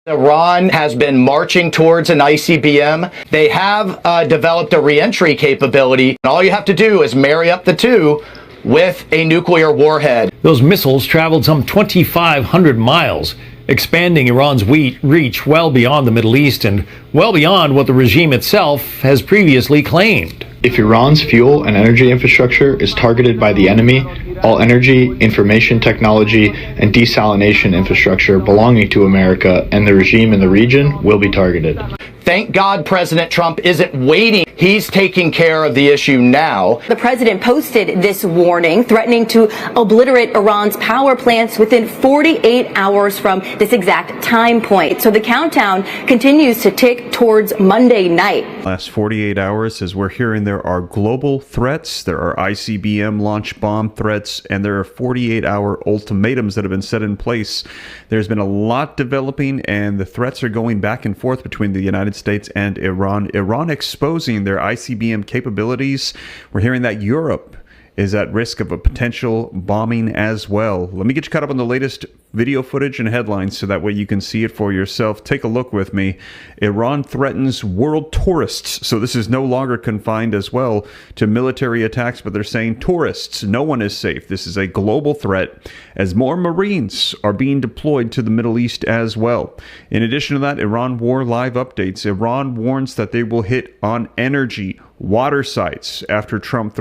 Iran has been marching towards an ICBM. They have developed a reentry capability, and all you have to do is marry up the two with a nuclear warhead. Those missiles traveled some 2,500 miles, expanding Iran's reach well beyond the Middle East and well beyond what the regime itself has previously claimed. If Iran's fuel and energy infrastructure is targeted by the enemy, all energy, information technology, and desalination infrastructure belonging to America and the regime in the region will be targeted. Thank God President Trump isn't waiting. He's taking care of the issue now. The president posted this warning, threatening to obliterate Iran's power plants within 48 hours from this exact time point. So the countdown continues to tick towards Monday night. Last 48 hours, as we're hearing, there are global threats, there are ICBM launch bomb threats, and there are 48-hour ultimatums that have been set in place. There's been a lot developing, and the threats are going back and forth between the United States and Iran. Iran exposing their ICBM capabilities. We're hearing that Europe is at risk of a potential bombing as well. Let me get you caught up on the latest video footage and headlines so that way you can see it for yourself. Take a look with me. Iran threatens world tourists. So this is no longer confined as well to military attacks, but they're saying tourists. No one is safe. This is a global threat as more Marines are being deployed to the Middle East as well. In addition to that, Iran War Live updates. Iran warns that they will hit on energy, water sites after Trump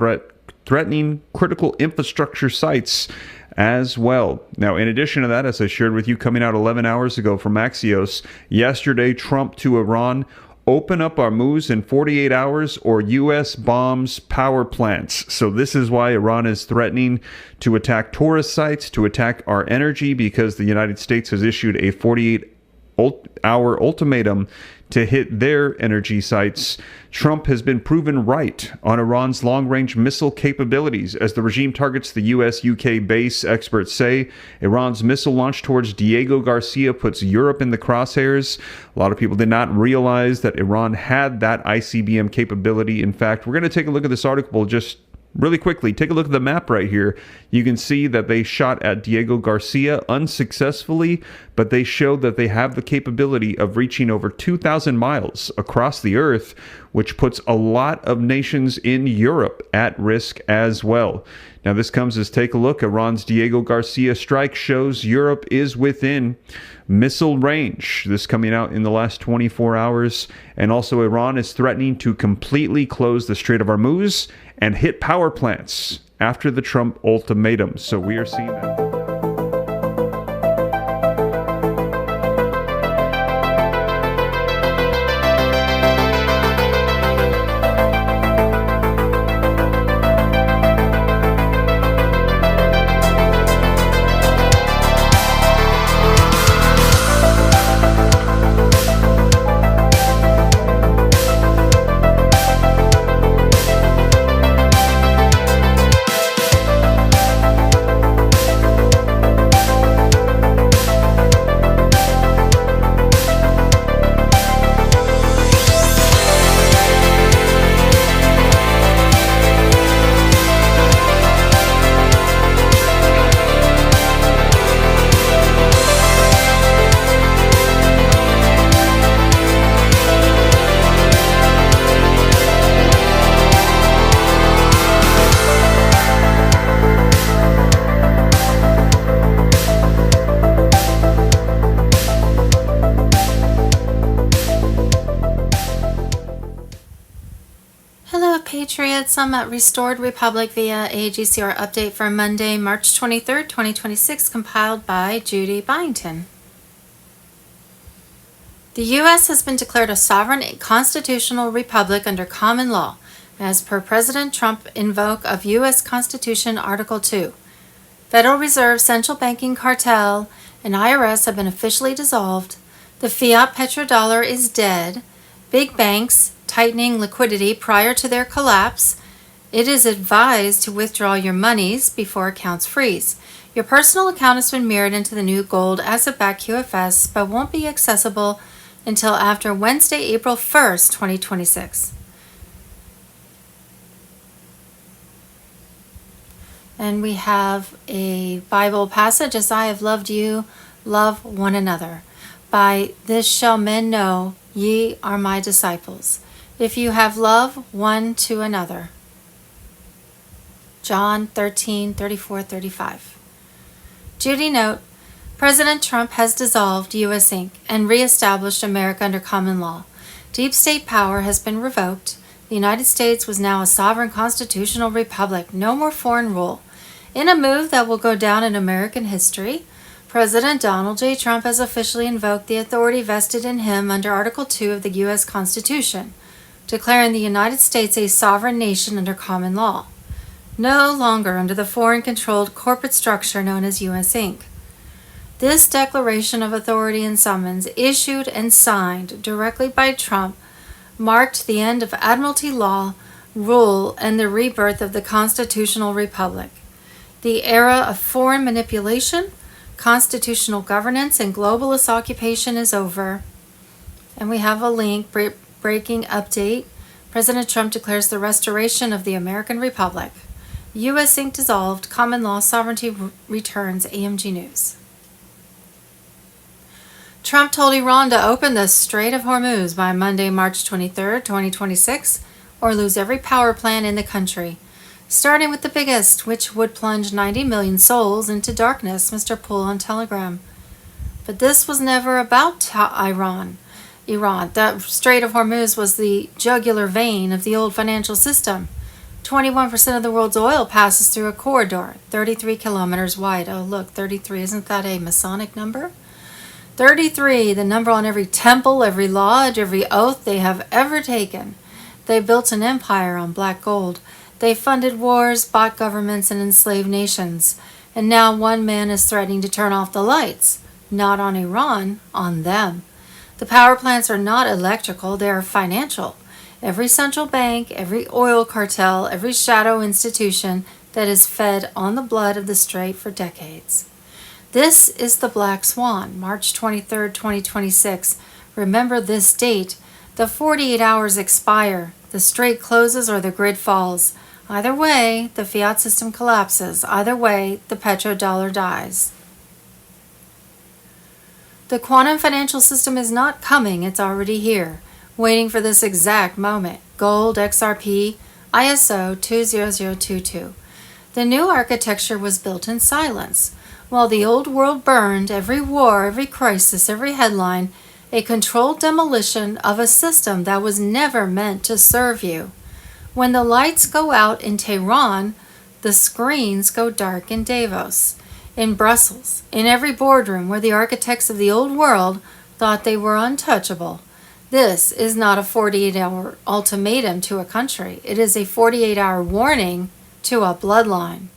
threatening critical infrastructure sites as well. Now, in addition to that, as I shared with you coming out 11 hours ago from Axios, yesterday, Trump to Iran, open up our moves in 48 hours or U.S. bombs power plants. So this is why Iran is threatening to attack tourist sites, to attack our energy, because the United States has issued a 48-hour ultimatum to hit their energy sites. Trump has been proven right on Iran's long-range missile capabilities as the regime targets the U.S.-UK base. Experts say Iran's missile launch towards Diego Garcia puts Europe in the crosshairs. A lot of people did not realize that Iran had that ICBM capability. In fact, we're going to take a look at this article just really quickly. Take a look at the map right here. You can see that they shot at Diego Garcia unsuccessfully, but they showed that they have the capability of reaching over 2,000 miles across the earth, which puts a lot of nations in Europe at risk as well. Now, this comes as, take a look, Iran's Diego Garcia strike shows Europe is within missile range. This coming out in the last 24 hours. And also, Iran is threatening to completely close the Strait of Hormuz and hit power plants after the Trump ultimatum. So we are seeing that. Patriots, I'm at Restored Republic via AGCR update for Monday, March 23rd, 2026, compiled by Judy, Byington. The U.S. has been declared a sovereign constitutional republic under common law, as per President Trump invoke of U.S. Constitution Article 2. Federal Reserve, Central Banking Cartel, and IRS have been officially dissolved. The fiat petrodollar is dead. Big banks tightening liquidity prior to their collapse. It is advised to withdraw your monies before accounts freeze. Your personal account has been mirrored into the new gold asset-backed QFS, but won't be accessible until after Wednesday, April 1st, 2026. And we have a Bible passage, as I have loved you, love one another. By this shall men know ye are my disciples, if you have love one to another. John 13:34-35. Judy note, President Trump has dissolved U.S. Inc. and reestablished America under common law. Deep state power has been revoked. The United States was now a sovereign constitutional republic, no more foreign rule. In a move that will go down in American history, President Donald J. Trump has officially invoked the authority vested in him under Article 2 of the U.S. Constitution, declaring the United States a sovereign nation under common law, no longer under the foreign-controlled corporate structure known as U.S. Inc. This declaration of authority and summons, issued and signed directly by Trump, marked the end of Admiralty law, rule, and the rebirth of the constitutional republic. The era of foreign manipulation, constitutional governance, and globalist occupation is over. And we have a link, breaking update. President Trump declares the restoration of the American Republic. U.S. Inc. dissolved, common law sovereignty returns, AMG News. Trump told Iran to open the Strait of Hormuz by Monday, March 23, 2026, or lose every power plant in the country, starting with the biggest, which would plunge 90 million souls into darkness, Mr. Poole on Telegram. But this was never about Iran. The Strait of Hormuz was the jugular vein of the old financial system. 21% of the world's oil passes through a corridor, 33 kilometers wide. Oh, look, 33, isn't that a Masonic number? 33, the number on every temple, every lodge, every oath they have ever taken. They built an empire on black gold. They funded wars, bought governments, and enslaved nations. And now one man is threatening to turn off the lights. Not on Iran, on them. The power plants are not electrical, they are financial. Every central bank, every oil cartel, every shadow institution that is fed on the blood of the Strait for decades. This is the Black Swan, March 23, 2026. Remember this date. The 48 hours expire. The Strait closes or the grid falls. Either way, the fiat system collapses. Either way, the petrodollar dies. The quantum financial system is not coming, it's already here, waiting for this exact moment. Gold, XRP, ISO 20022. The new architecture was built in silence. While the old world burned, every war, every crisis, every headline, a controlled demolition of a system that was never meant to serve you. When the lights go out in Tehran, the screens go dark in Davos, in Brussels, in every boardroom where the architects of the old world thought they were untouchable. This is not a 48-hour ultimatum to a country. It is a 48-hour warning to a bloodline.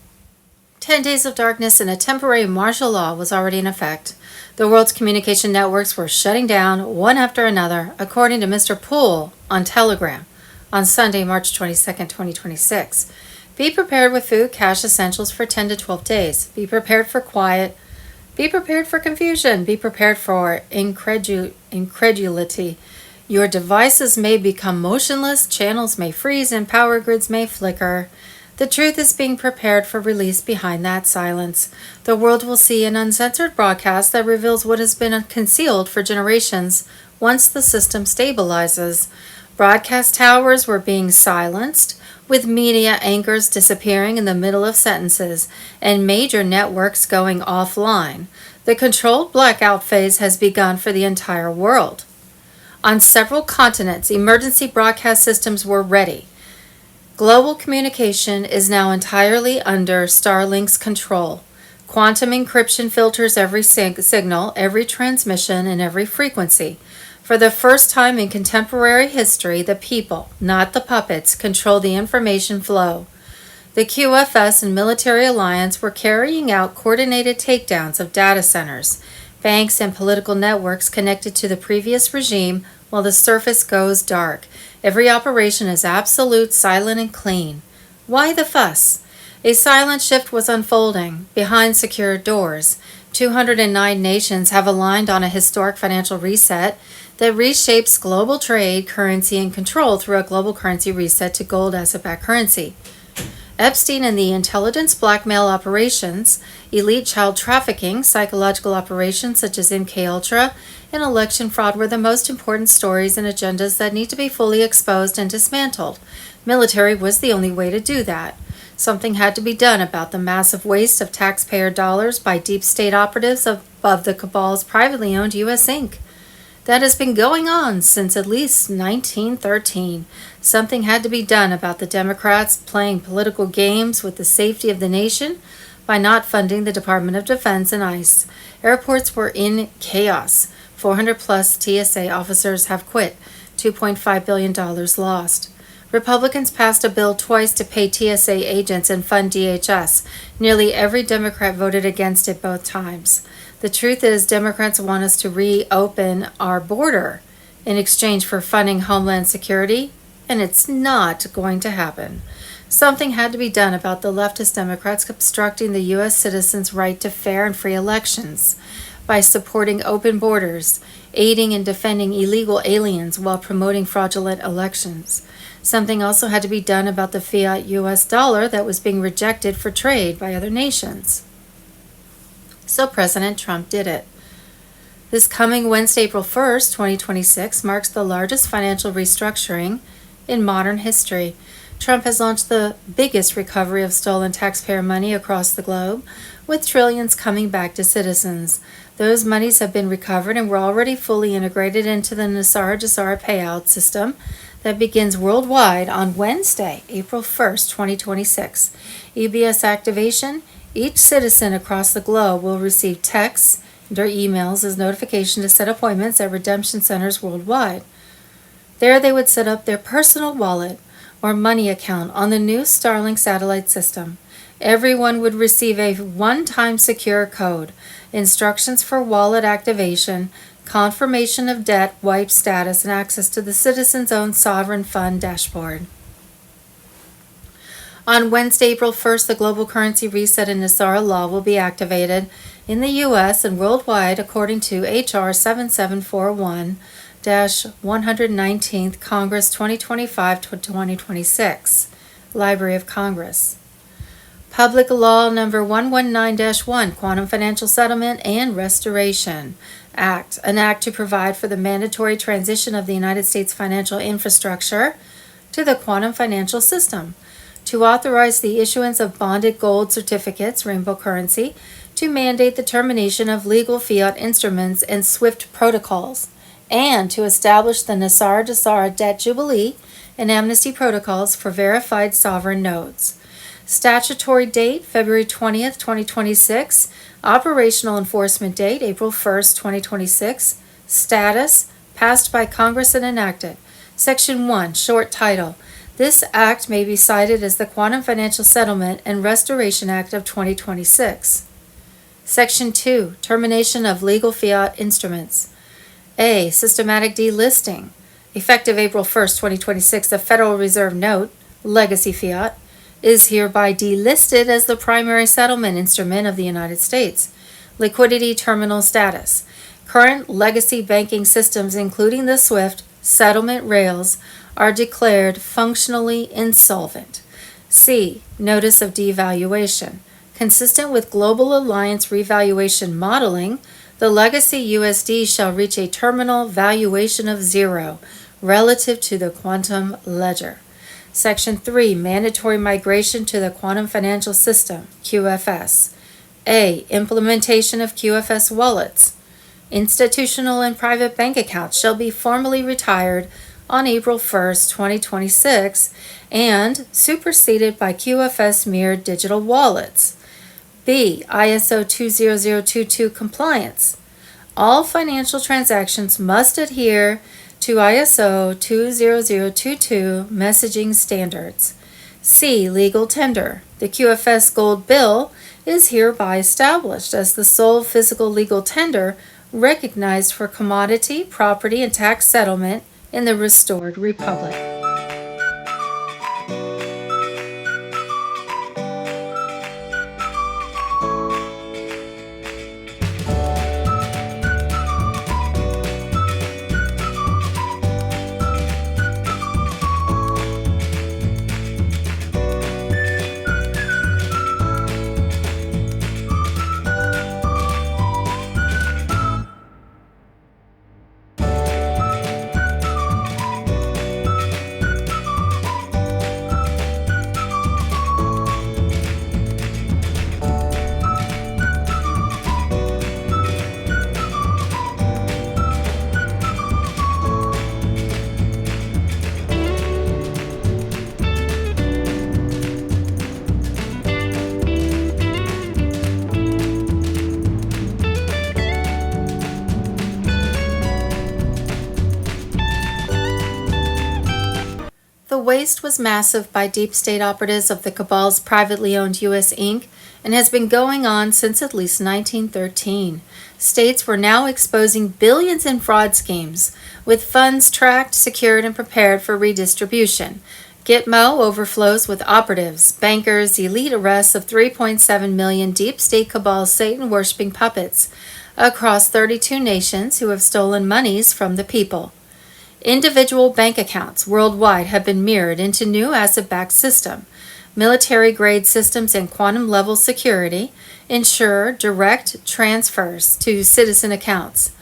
10 days of darkness and a temporary martial law was already in effect. The world's communication networks were shutting down one after another, according to Mr. Poole on Telegram on Sunday, March 22, 2026. Be prepared with food, cash, essentials for 10 to 12 days. Be prepared for quiet. Be prepared for confusion. Be prepared for incredulity. Your devices may become motionless, channels may freeze, and power grids may flicker. The truth is being prepared for release behind that silence. The world will see an uncensored broadcast that reveals what has been concealed for generations once the system stabilizes. Broadcast towers were being silenced, with media anchors disappearing in the middle of sentences, and major networks going offline. The controlled blackout phase has begun for the entire world. On several continents, emergency broadcast systems were ready. Global communication is now entirely under Starlink's control. Quantum encryption filters every signal, every transmission, and every frequency. For the first time in contemporary history, the people, not the puppets, control the information flow. The QFS and military alliance were carrying out coordinated takedowns of data centers, banks, and political networks connected to the previous regime while the surface goes dark. Every operation is absolute, silent, and clean. Why the fuss? A silent shift was unfolding behind secured doors. 209 nations have aligned on a historic financial reset that reshapes global trade, currency, and control through a global currency reset to gold asset-backed currency. Epstein and the intelligence blackmail operations, elite child trafficking, psychological operations such as MKUltra, and election fraud were the most important stories and agendas that need to be fully exposed and dismantled. Military was the only way to do that. Something had to be done about the massive waste of taxpayer dollars by deep state operatives of the cabal's privately owned U.S. Inc. That has been going on since at least 1913. Something had to be done about the Democrats playing political games with the safety of the nation by not funding the Department of Defense and ICE. Airports were in chaos. 400 plus TSA officers have quit. $2.5 billion lost. Republicans passed a bill twice to pay TSA agents and fund DHS. Nearly every Democrat voted against it both times. The truth is, Democrats want us to reopen our border in exchange for funding Homeland Security, and it's not going to happen. Something had to be done about the leftist Democrats obstructing the U.S. citizens' right to fair and free elections by supporting open borders, aiding and defending illegal aliens while promoting fraudulent elections. Something also had to be done about the fiat U.S. dollar that was being rejected for trade by other nations. So President Trump did it. This coming Wednesday, April 1st, 2026, marks the largest financial restructuring in modern history. Trump has launched the biggest recovery of stolen taxpayer money across the globe, with trillions coming back to citizens. Those monies have been recovered and were already fully integrated into the Nasara payout system that begins worldwide on Wednesday, April 1st, 2026. EBS activation: each citizen across the globe will receive texts or emails as notification to set appointments at redemption centers worldwide. There they would set up their personal wallet or money account on the new Starlink satellite system. Everyone would receive a one-time secure code, instructions for wallet activation, confirmation of debt, wipe status, and access to the citizen's own sovereign fund dashboard. On Wednesday, April 1st, the global currency reset and Nasara law will be activated in the U.S. and worldwide according to H.R. 7741-119th Congress 2025-2026, Library of Congress. Public Law Number 119-1, Quantum Financial Settlement and Restoration Act, an act to provide for the mandatory transition of the United States financial infrastructure to the quantum financial system, to authorize the issuance of bonded gold certificates, rainbow currency, to mandate the termination of legal fiat instruments and SWIFT protocols, and to establish the Nasara debt jubilee and amnesty protocols for verified sovereign notes. Statutory date, February 20th, 2026. Operational enforcement date, April 1st, 2026. Status, passed by Congress and enacted. Section 1, short title. This act may be cited as the Quantum Financial Settlement and Restoration Act of 2026. Section 2, termination of legal fiat instruments. A, systematic delisting. Effective April 1st, 2026, the Federal Reserve Note, legacy fiat, is hereby delisted as the primary settlement instrument of the United States. Liquidity terminal status. Current legacy banking systems, including the SWIFT settlement rails, are declared functionally insolvent. C. Notice of devaluation. Consistent with Global Alliance revaluation modeling, the legacy USD shall reach a terminal valuation of 0 relative to the quantum ledger. Section 3, mandatory migration to the quantum financial system, QFS. A, implementation of QFS wallets. Institutional and private bank accounts shall be formally retired on April 1st, 2026, and superseded by QFS mirrored digital wallets. B, ISO 20022 compliance. All financial transactions must adhere to ISO 20022 messaging standards. C, legal tender. The QFS gold bill is hereby established as the sole physical legal tender recognized for commodity, property, and tax settlement in the restored republic. waste was massive by deep state operatives of the cabal's privately owned U.S. Inc. and has been going on since at least 1913. States were now exposing billions in fraud schemes, with funds tracked, secured, and prepared for redistribution. Gitmo overflows with operatives, bankers, elite arrests of 3.7 million deep state cabal Satan-worshipping puppets across 32 nations who have stolen monies from the people. Individual bank accounts worldwide have been mirrored into new asset-backed system. Military-grade systems and quantum-level security ensure direct transfers to citizen accounts,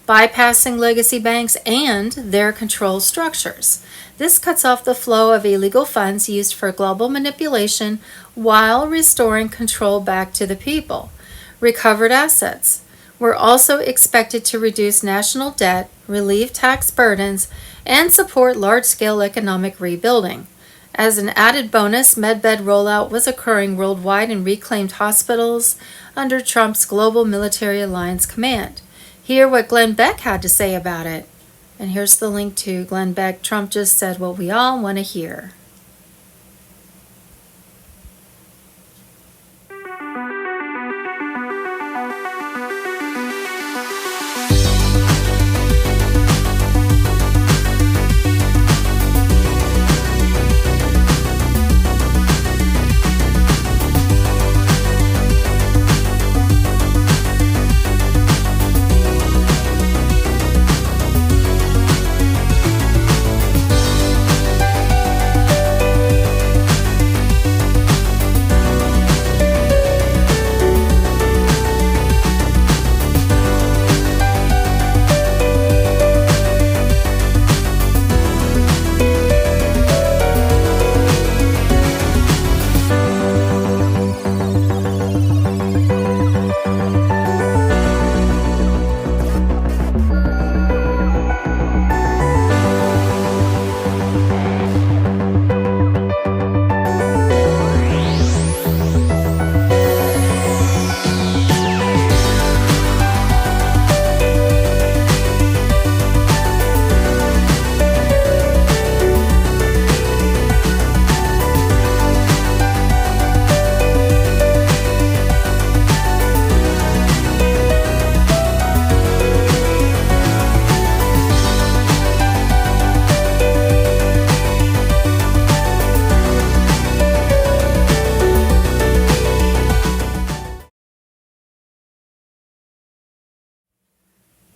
bypassing legacy banks and their control structures. This cuts off the flow of illegal funds used for global manipulation while restoring control back to the people. Recovered assets were also expected to reduce national debt, relieve tax burdens, and support large-scale economic rebuilding. As an added bonus, MedBed rollout was occurring worldwide in reclaimed hospitals under Trump's Global Military Alliance command. Hear what Glenn Beck had to say about it. And here's the link to Glenn Beck. Trump just said what we all want to hear.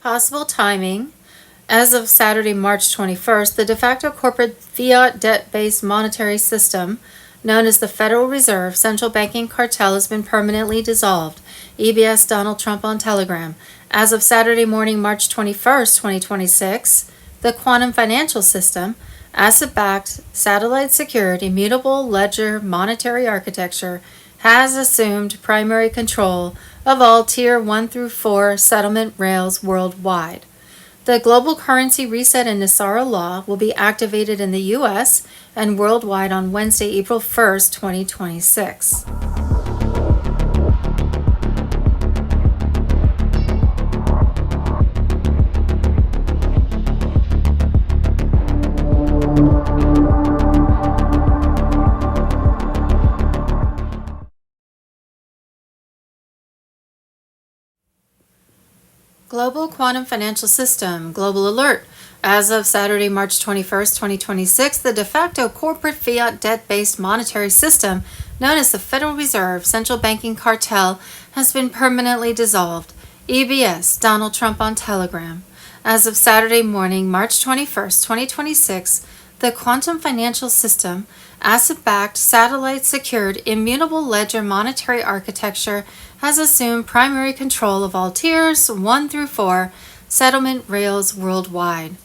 Possible timing. As of Saturday, March 21st, the de facto corporate fiat debt-based monetary system known as the Federal Reserve central banking cartel has been permanently dissolved. EBS Donald Trump on Telegram. As of Saturday morning, March 21st, 2026, the quantum financial system, asset-backed, satellite-secured, immutable ledger monetary architecture has assumed primary control of all Tier 1 through 4 settlement rails worldwide. The global currency reset and Nisara law will be activated in the U.S. and worldwide on Wednesday, April 1st, 2026. Global Quantum Financial System, Global Alert. As of Saturday, March 21st, 2026, the de facto corporate fiat debt-based monetary system known as the Federal Reserve central banking cartel has been permanently dissolved. EBS, Donald Trump on Telegram. As of Saturday morning, March 21st, 2026, the quantum financial system, asset-backed, satellite-secured, immutable ledger monetary architecture has assumed primary control of all Tiers 1 through 4 settlement rails worldwide.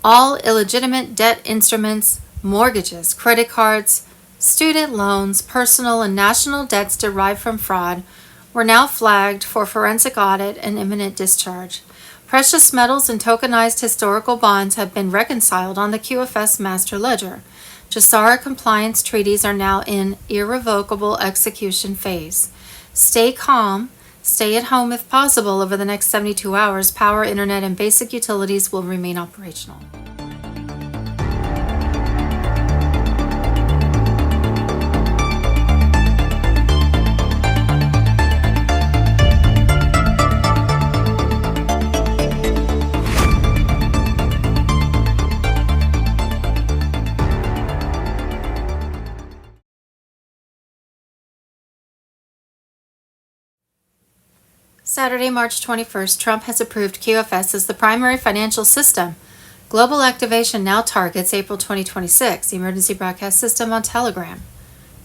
All illegitimate debt instruments, mortgages, credit cards, student loans, personal and national debts derived from fraud were now flagged for forensic audit and imminent discharge. Precious metals and tokenized historical bonds have been reconciled on the QFS master ledger. JASARA compliance treaties are now in irrevocable execution phase. Stay calm, stay at home if possible. Over the next 72 hours, power, internet, and basic utilities will remain operational. Saturday, March 21st, Trump has approved QFS as the primary financial system. Global activation now targets April 2026, the emergency broadcast system on Telegram.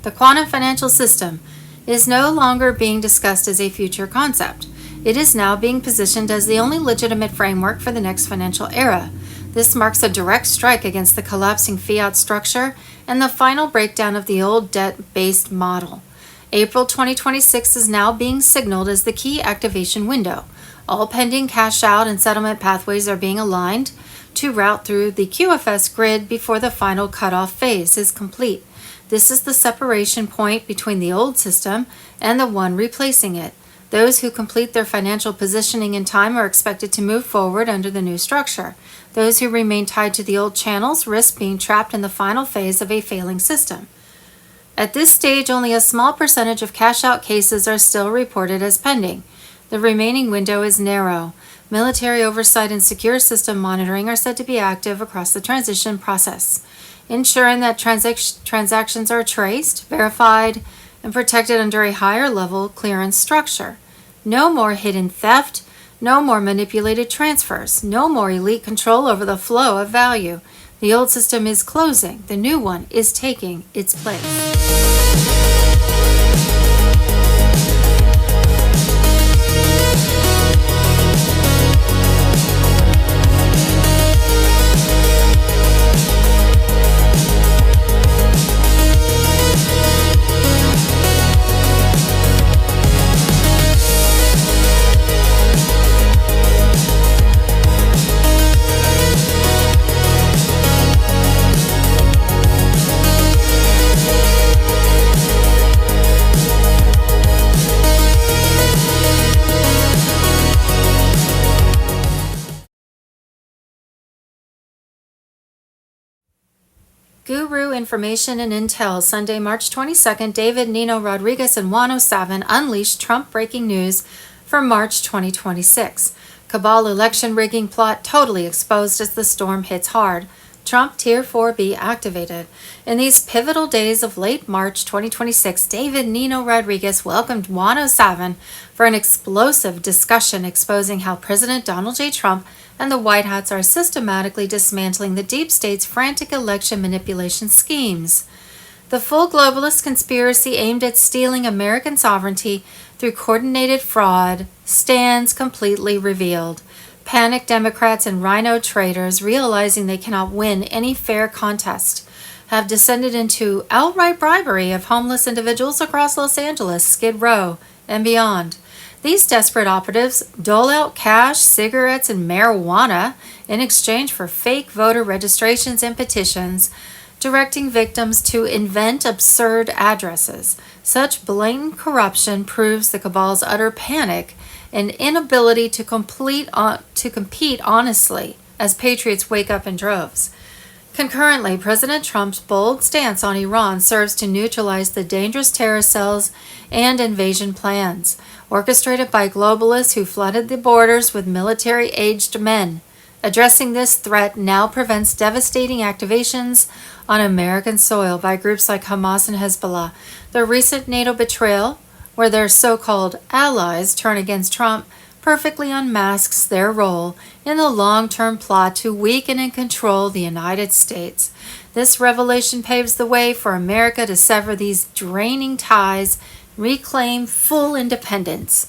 The quantum financial system is no longer being discussed as a future concept. It is now being positioned as the only legitimate framework for the next financial era. This marks a direct strike against the collapsing fiat structure and the final breakdown of the old debt-based model. April 2026 is now being signaled as the key activation window. All pending cash out and settlement pathways are being aligned to route through the QFS grid before the final cutoff phase is complete. This is the separation point between the old system and the one replacing it. Those who complete their financial positioning in time are expected to move forward under the new structure. Those who remain tied to the old channels risk being trapped in the final phase of a failing system. At this stage, only a small percentage of cash-out cases are still reported as pending. The remaining window is narrow. Military oversight and secure system monitoring are said to be active across the transition process, ensuring that transactions are traced, verified, and protected under a higher-level clearance structure. No more hidden theft, no more manipulated transfers, no more elite control over the flow of value. The old system is closing. The new one is taking its place. Guru Information and Intel, Sunday, March 22nd, David Nino Rodriguez and Juan O'Savin unleashed Trump breaking news for March 2026. Cabal election rigging plot totally exposed as the storm hits hard. Trump Tier 4B activated. In these pivotal days of late March 2026, David Nino Rodriguez welcomed Juan O'Savin for an explosive discussion exposing how President Donald J. Trump and the White Hats are systematically dismantling the deep state's frantic election manipulation schemes. The full globalist conspiracy aimed at stealing American sovereignty through coordinated fraud stands completely revealed. Panicked Democrats and rhino traitors, realizing they cannot win any fair contest, have descended into outright bribery of homeless individuals across Los Angeles, Skid Row, and beyond. These desperate operatives dole out cash, cigarettes, and marijuana in exchange for fake voter registrations and petitions, directing victims to invent absurd addresses. Such blatant corruption proves the cabal's utter panic and inability to compete honestly as patriots wake up in droves. Concurrently, President Trump's bold stance on Iran serves to neutralize the dangerous terror cells and invasion plans, orchestrated by globalists who flooded the borders with military-aged men. Addressing this threat now prevents devastating activations on American soil by groups like Hamas and Hezbollah. The recent NATO betrayal, where their so-called allies turn against Trump, perfectly unmasks their role in the long-term plot to weaken and control the United States. This revelation paves the way for America to sever these draining ties and reclaim full independence.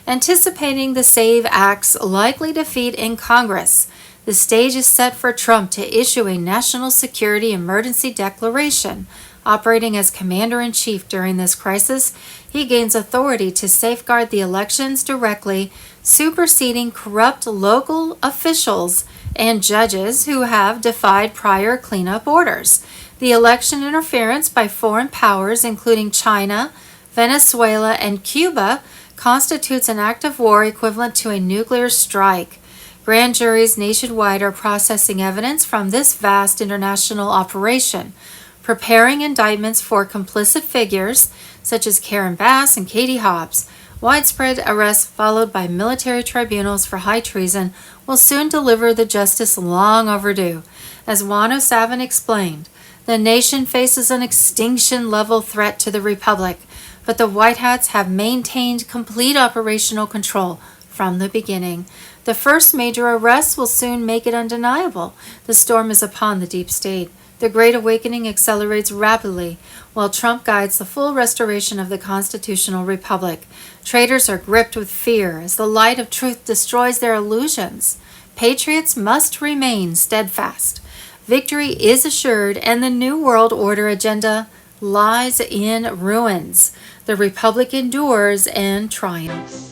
Anticipating the SAVE Act's likely defeat in Congress, the stage is set for Trump to issue a national security emergency declaration. Operating as commander-in-chief during this crisis, he gains authority to safeguard the elections directly, superseding corrupt local officials and judges who have defied prior cleanup orders. The election interference by foreign powers, including China, Venezuela, and Cuba, constitutes an act of war equivalent to a nuclear strike. Grand juries nationwide are processing evidence from this vast international operation, preparing indictments for complicit figures such as Karen Bass and Katie Hobbs. Widespread arrests followed by military tribunals for high treason will soon deliver the justice long overdue. As Juan O'Savin explained, the nation faces an extinction-level threat to the republic. but the White Hats have maintained complete operational control from the beginning. The first major arrests will soon make it undeniable. The storm is upon the deep state. The Great Awakening accelerates rapidly, while Trump guides the full restoration of the constitutional republic. Traitors are gripped with fear as the light of truth destroys their illusions. Patriots must remain steadfast. Victory is assured, and the New World Order agenda lies in ruins. The republic endures and triumphs.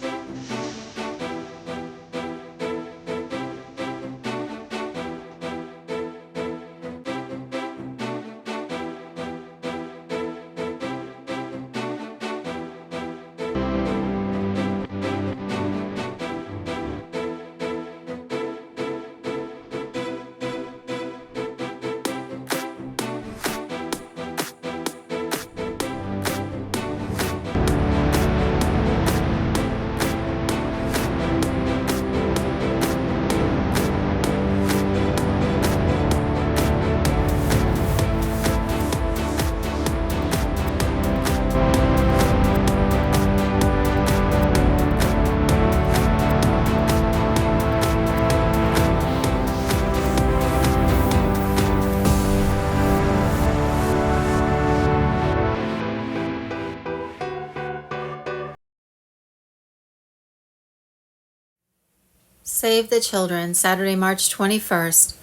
Save the Children, Saturday, March 21st.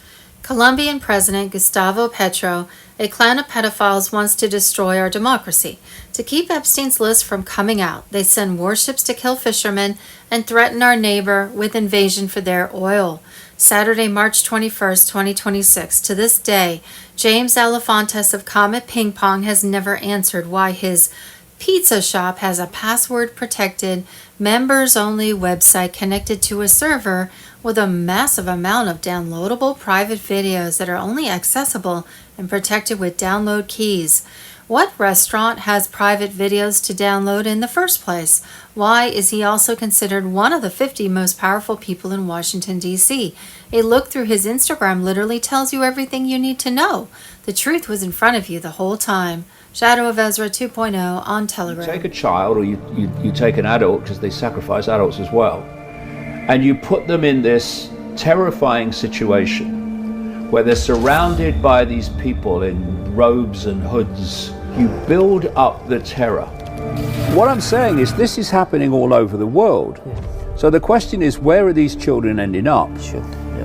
Colombian President Gustavo Petro, a clan of pedophiles, wants to destroy our democracy. To keep Epstein's list from coming out, they send warships to kill fishermen and threaten our neighbor with invasion for their oil. Saturday, March 21st, 2026. To this day, James Alefantis of Comet Ping Pong has never answered why his pizza shop has a password-protected, members-only website connected to a server with a massive amount of downloadable private videos that are only accessible and protected with download keys. What restaurant has private videos to download in the first place? Why is he also considered one of the 50 most powerful people in Washington, D.C.? A look through his Instagram literally tells you everything you need to know. The truth was in front of you the whole time. Shadow of Ezra 2.0 on Telegram. You take a child, or you take an adult, because they sacrifice adults as well, and you put them in this terrifying situation where they're surrounded by these people in robes and hoods. You build up the terror. What I'm saying is this is happening all over the world. So the question is, where are these children ending up?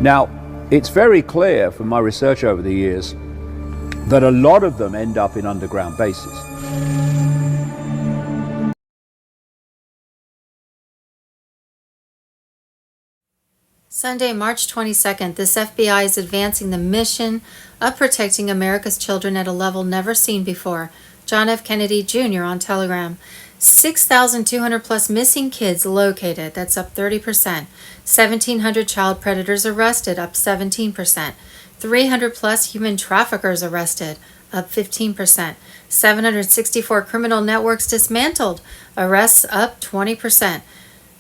Now, it's very clear from my research over the years that a lot of them end up in underground bases. Sunday, March 22nd, this FBI is advancing the mission of protecting America's children at a level never seen before. John F. Kennedy Jr. on Telegram. 6,200 plus missing kids located, that's up 30%. 1,700 child predators arrested, up 17%. 300 plus human traffickers arrested, up 15%. 764 criminal networks dismantled, arrests up 20%.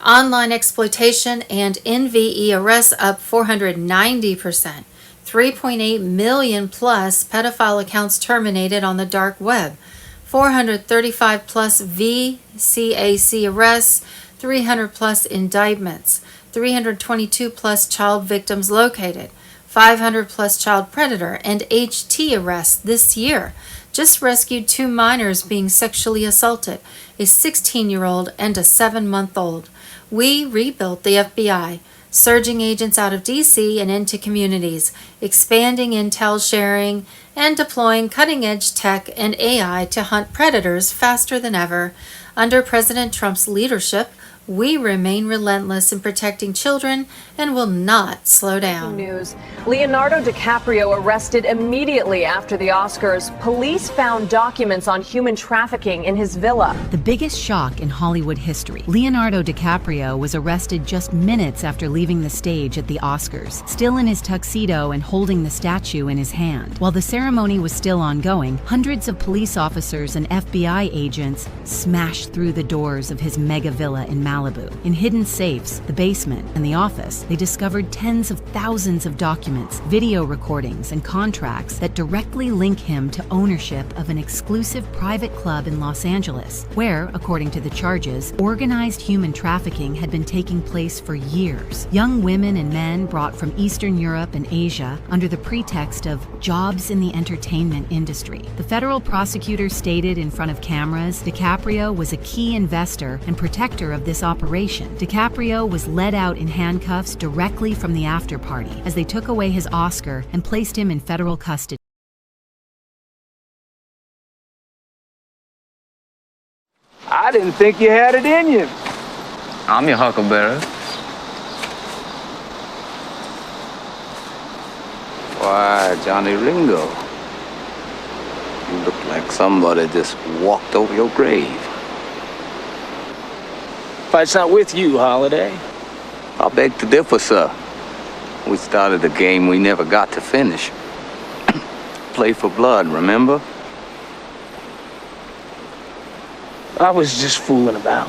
Online exploitation and NVE arrests up 490%. 3.8 million plus pedophile accounts terminated on the dark web. 435 plus VCAC arrests, 300 plus indictments, 322 plus child victims located, 500 plus child predator and HT arrests this year. Just rescued 2 minors being sexually assaulted, a 16-year-old and a 7-month-old. We rebuilt the FBI, surging agents out of D.C. and into communities, expanding intel sharing, and deploying cutting-edge tech and AI to hunt predators faster than ever. Under President Trump's leadership, we remain relentless in protecting children and will not slow down. News. Leonardo DiCaprio arrested immediately after the Oscars. Police found documents on human trafficking in his villa. The biggest shock in Hollywood history. Leonardo DiCaprio was arrested just minutes after leaving the stage at the Oscars, still in his tuxedo and holding the statue in his hand. While the ceremony was still ongoing, hundreds of police officers and FBI agents smashed through the doors of his mega villa in Malibu. Malibu. In hidden safes, the basement, and the office, they discovered tens of thousands of documents, video recordings, and contracts that directly link him to ownership of an exclusive private club in Los Angeles, where, according to the charges, organized human trafficking had been taking place for years. Young women and men brought from Eastern Europe and Asia under the pretext of jobs in the entertainment industry. The federal prosecutor stated in front of cameras DiCaprio was a key investor and protector of this operation. DiCaprio was led out in handcuffs directly from the after party as they took away his Oscar and placed him in federal custody. I didn't think you had it in you. I'm your huckleberry. Why, Johnny Ringo, you look like somebody just walked over your grave. Fight's not with you, Holiday. I beg to differ, sir. We started a game we never got to finish. Play for blood, remember? I was just fooling about.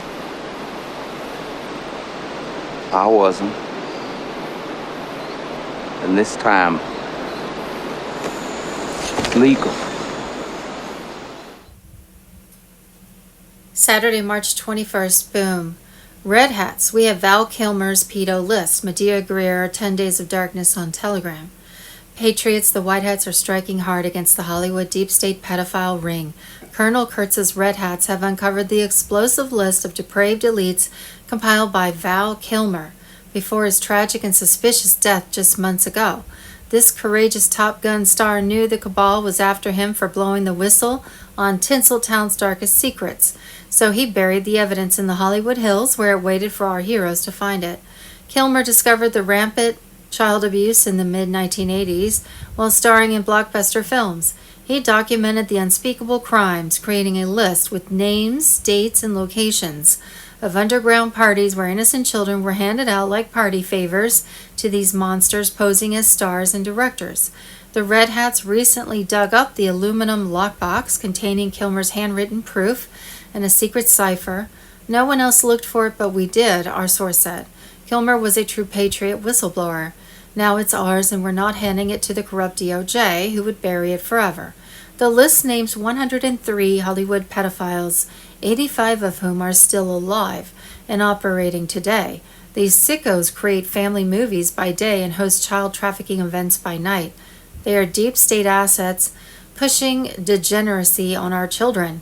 I wasn't. And this time, it's legal. Saturday, March 21st, boom. Red Hats, we have Val Kilmer's pedo list. Medea Greer, 10 Days of Darkness on Telegram. Patriots, the White Hats are striking hard against the Hollywood deep state pedophile ring. Colonel Kurtz's Red Hats have uncovered the explosive list of depraved elites compiled by Val Kilmer before his tragic and suspicious death just months ago. This courageous Top Gun star knew the cabal was after him for blowing the whistle on Tinseltown's darkest secrets, so he buried the evidence in the Hollywood Hills where it waited for our heroes to find it. Kilmer discovered the rampant child abuse in the mid-1980s while starring in blockbuster films. He documented the unspeakable crimes, creating a list with names, dates, and locations of underground parties where innocent children were handed out like party favors to these monsters posing as stars and directors. The Red Hats recently dug up the aluminum lockbox containing Kilmer's handwritten proof and a secret cipher. No one else looked for it, but we did, our source said. Kilmer was a true patriot whistleblower. Now it's ours, and we're not handing it to the corrupt DOJ, who would bury it forever. The list names 103 Hollywood pedophiles, 85 of whom are still alive and operating today. These sickos create family movies by day and host child trafficking events by night. They are deep state assets, pushing degeneracy on our children.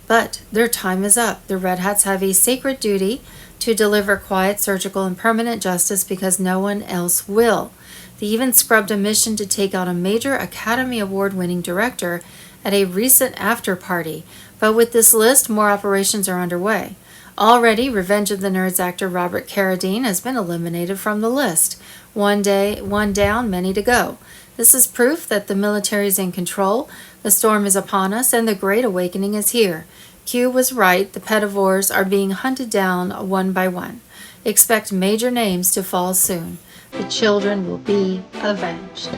But their time is up. The Red Hats have a sacred duty to deliver quiet, surgical, and permanent justice because no one else will. They even scrubbed a mission to take out a major Academy Award-winning director at a recent after-party. But with this list, more operations are underway. Already, Revenge of the Nerds actor Robert Carradine has been eliminated from the list. One down, many to go. This is proof that the military is in control, the storm is upon us, and the Great Awakening is here. Q was right, the pedivores are being hunted down one by one. Expect major names to fall soon. The children will be avenged.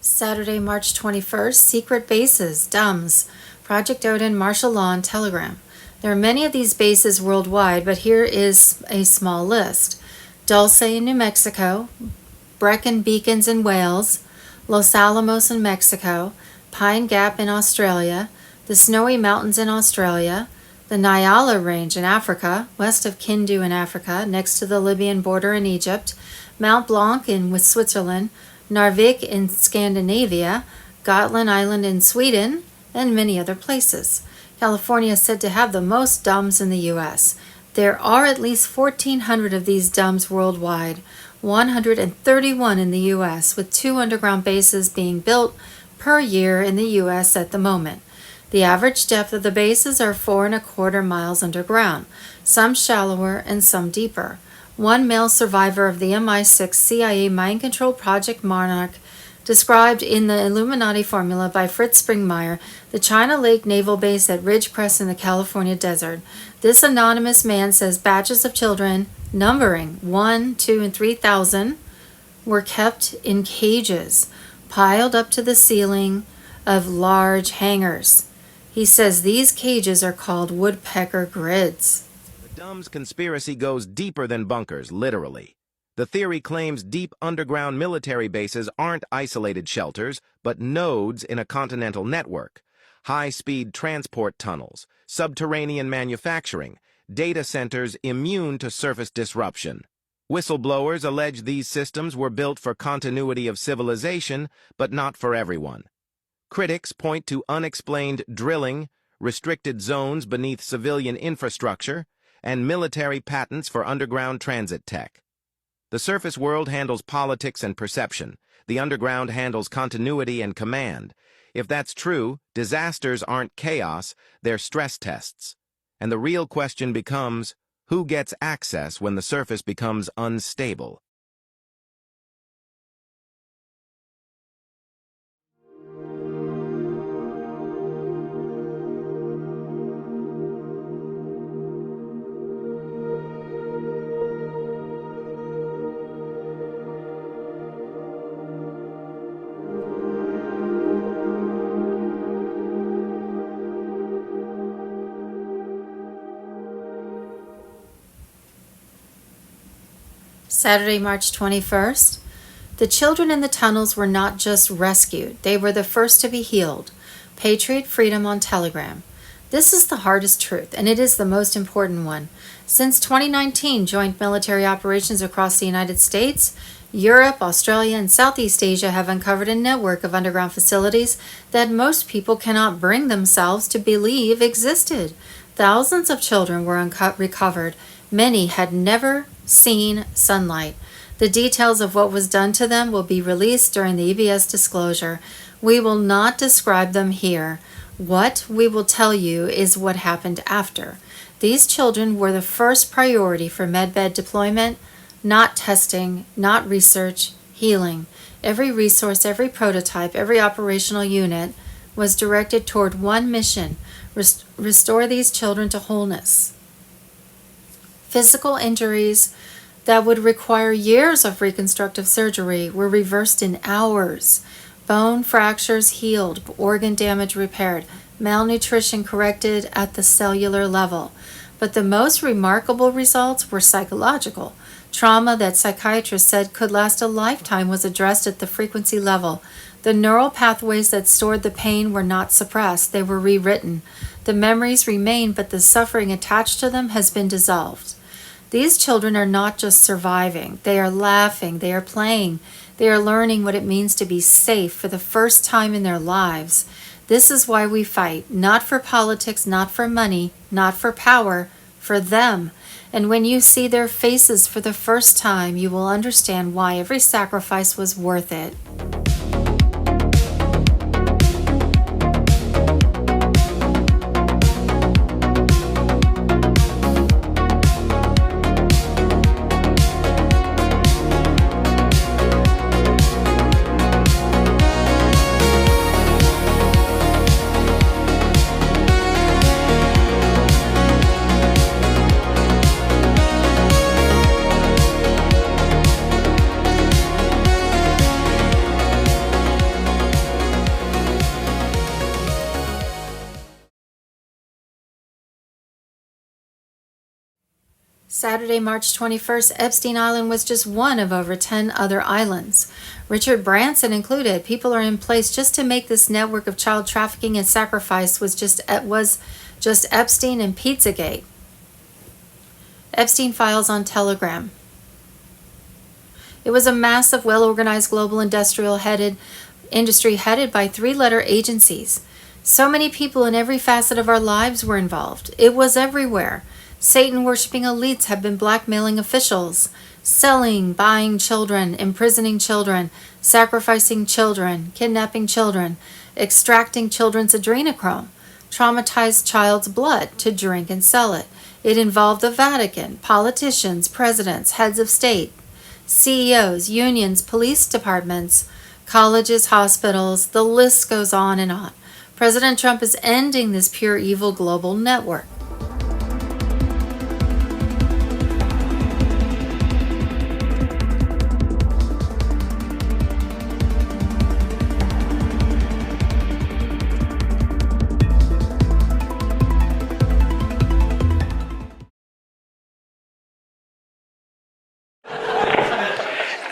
Saturday, March 21st, Secret Bases, DUMS, Project Odin, martial law, and Telegram. There are many of these bases worldwide, but here is a small list. Dulce in New Mexico, Brecon Beacons in Wales, Los Alamos in Mexico, Pine Gap in Australia, the Snowy Mountains in Australia, the Nyala Range in Africa, west of Kindu in Africa, next to the Libyan border in Egypt, Mount Blanc with Switzerland, Narvik in Scandinavia, Gotland Island in Sweden, and many other places. California is said to have the most domes in the U.S. There are at least 1,400 of these domes worldwide, 131 in the U.S., with 2 underground bases being built per year in the U.S. at the moment. The average depth of the bases are 4.25 miles underground, some shallower and some deeper. One male survivor of the MI6 CIA mind control Project Monarch described in the Illuminati formula by Fritz Springmeier the China Lake Naval Base at Ridgecrest in the California desert. This anonymous man says batches of children, numbering 1, 2, and 3,000, were kept in cages, piled up to the ceiling of large hangars. He says these cages are called woodpecker grids. The Dumb's conspiracy goes deeper than bunkers, literally. The theory claims deep underground military bases aren't isolated shelters, but nodes in a continental network. High-speed transport tunnels, subterranean manufacturing, data centers immune to surface disruption. Whistleblowers allege these systems were built for continuity of civilization, but not for everyone. Critics point to unexplained drilling, restricted zones beneath civilian infrastructure, and military patents for underground transit tech. The surface world handles politics and perception. The underground handles continuity and command. If that's true, disasters aren't chaos, they're stress tests. And the real question becomes, who gets access when the surface becomes unstable? Saturday, March 21st. The children in the tunnels were not just rescued, they were the first to be healed. Patriot Freedom on Telegram. This is the hardest truth, and it is the most important one. Since 2019, joint military operations across the United States, Europe, Australia, and Southeast Asia have uncovered a network of underground facilities that most people cannot bring themselves to believe existed. Thousands of children were recovered. Many had never seen sunlight. The details of what was done to them will be released during the EBS disclosure. We will not describe them here. What we will tell you is what happened after. These children were the first priority for medbed deployment, not testing, not research, healing. Every resource, every prototype, every operational unit was directed toward one mission: restore these children to wholeness. Physical injuries that would require years of reconstructive surgery were reversed in hours. Bone fractures healed, organ damage repaired, malnutrition corrected at the cellular level. But the most remarkable results were psychological. Trauma that psychiatrists said could last a lifetime was addressed at the frequency level. The neural pathways that stored the pain were not suppressed, they were rewritten. The memories remain, but the suffering attached to them has been dissolved. These children are not just surviving, they are laughing, they are playing, they are learning what it means to be safe for the first time in their lives. This is why we fight, not for politics, not for money, not for power, for them. And when you see their faces for the first time, you will understand why every sacrifice was worth it. Saturday, March 21st, Epstein Island was just one of over 10 other islands. Richard Branson included. People are in place just to make this network of child trafficking and sacrifice was just Epstein and Pizzagate. Epstein files on Telegram. It was a massive, well-organized global industry headed by three-letter agencies. So many people in every facet of our lives were involved. It was everywhere. Satan-worshipping elites have been blackmailing officials, selling, buying children, imprisoning children, sacrificing children, kidnapping children, extracting children's adrenochrome, traumatized child's blood to drink and sell it. It involved the Vatican, politicians, presidents, heads of state, CEOs, unions, police departments, colleges, hospitals, the list goes on and on. President Trump is ending this pure evil global network.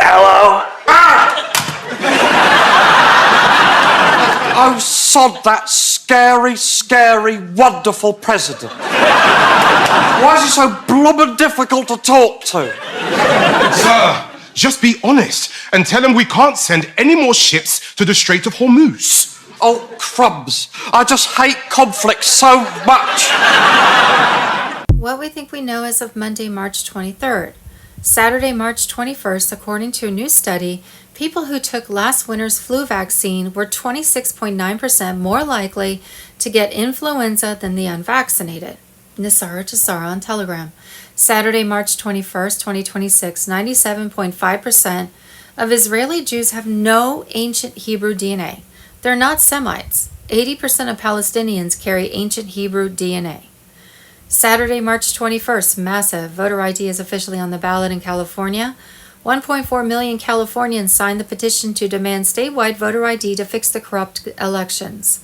Hello? Oh, sod that scary, scary, wonderful president. Why is he so blubber difficult to talk to? Sir, just be honest and tell him we can't send any more ships to the Strait of Hormuz. Oh, crumbs. I just hate conflict so much. What we think we know as of Monday, March 23rd. Saturday, March 21st, according to a new study, people who took last winter's flu vaccine were 26.9% more likely to get influenza than the unvaccinated. Nisara Tassara on Telegram. Saturday, March 21st, 2026, 97.5% of Israeli Jews have no ancient Hebrew DNA. They're not Semites. 80% of Palestinians carry ancient Hebrew DNA. Saturday, March 21st, massive. Voter ID is officially on the ballot in California. 1.4 million Californians signed the petition to demand statewide voter ID to fix the corrupt elections.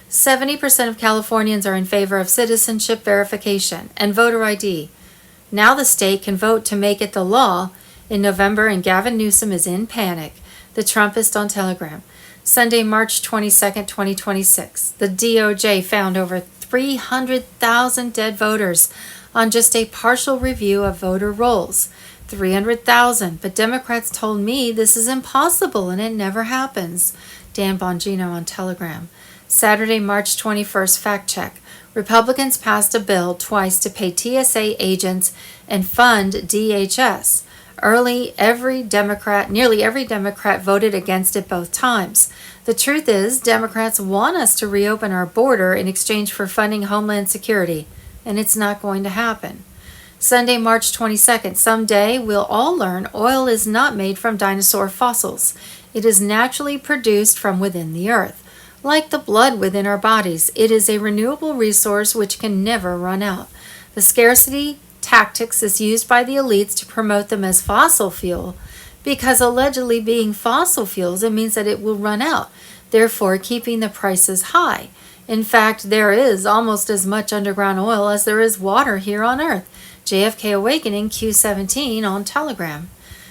70% of Californians are in favor of citizenship verification and voter ID. Now the state can vote to make it the law in November, and Gavin Newsom is in panic. The Trumpist on Telegram. Sunday, March 22nd, 2026. The DOJ found over 300,000 dead voters on just a partial review of voter rolls. 300,000, but Democrats told me this is impossible and it never happens. Dan Bongino on Telegram. Saturday, March 21st, fact check. Republicans passed a bill twice to pay TSA agents and fund DHS. Nearly every Democrat voted against it both times. The truth is, Democrats want us to reopen our border in exchange for funding Homeland Security, and it's not going to happen. Sunday, March 22nd, someday we'll all learn oil is not made from dinosaur fossils. It is naturally produced from within the earth. Like the blood within our bodies, it is a renewable resource which can never run out. The scarcity tactics is used by the elites to promote them as fossil fuel, because allegedly being fossil fuels, it means that it will run out, therefore keeping the prices high. In fact, there is almost as much underground oil as there is water here on Earth. JFK Awakening Q17 on Telegram.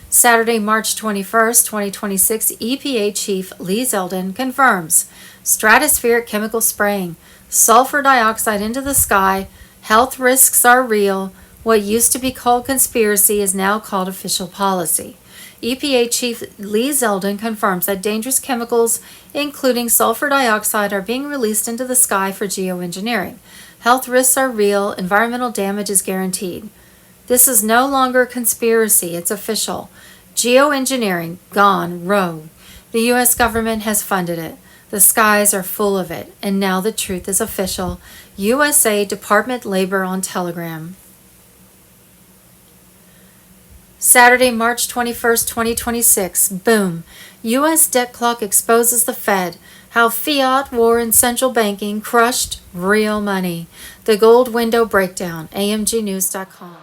Saturday, March 21st, 2026, EPA Chief Lee Zeldin confirms stratospheric chemical spraying, sulfur dioxide into the sky, health risks are real. What used to be called conspiracy is now called official policy. EPA Chief Lee Zeldin confirms that dangerous chemicals, including sulfur dioxide, are being released into the sky for geoengineering. Health risks are real. Environmental damage is guaranteed. This is no longer conspiracy. It's official. Geoengineering, gone rogue. The U.S. government has funded it. The skies are full of it. And now the truth is official. USA Department Labor on Telegram. Saturday, March 21st, 2026. Boom. U.S. debt clock exposes the Fed. How fiat, war, and central banking crushed real money. The gold window breakdown. AMGnews.com.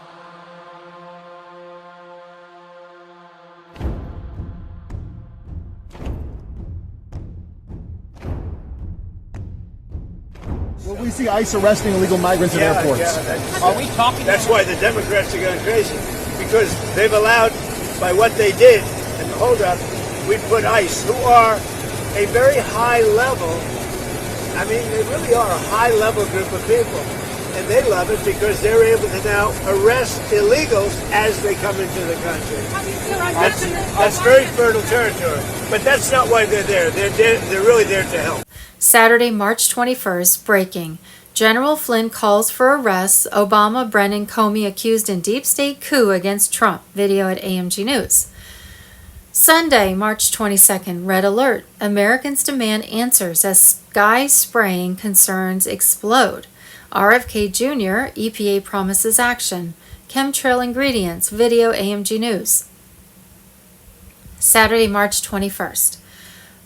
Well, we see ICE arresting illegal migrants at airports. Are we talking? That's why the Democrats are going crazy, because they've allowed, by what they did and the holdup, we put ICE, who are a very high level. I mean, they really are a high level group of people, and they love it because they're able to now arrest illegals as they come into the country. That's very fertile territory, but that's not why they're there. They're really there to help. Saturday, March 21st, breaking. General Flynn calls for arrests. Obama, Brennan, Comey accused in deep state coup against Trump. Video at AMG News. Sunday, March 22nd, red alert. Americans demand answers as sky spraying concerns explode. RFK Jr., EPA promises action. Chemtrail ingredients. Video AMG News. Saturday, March 21st.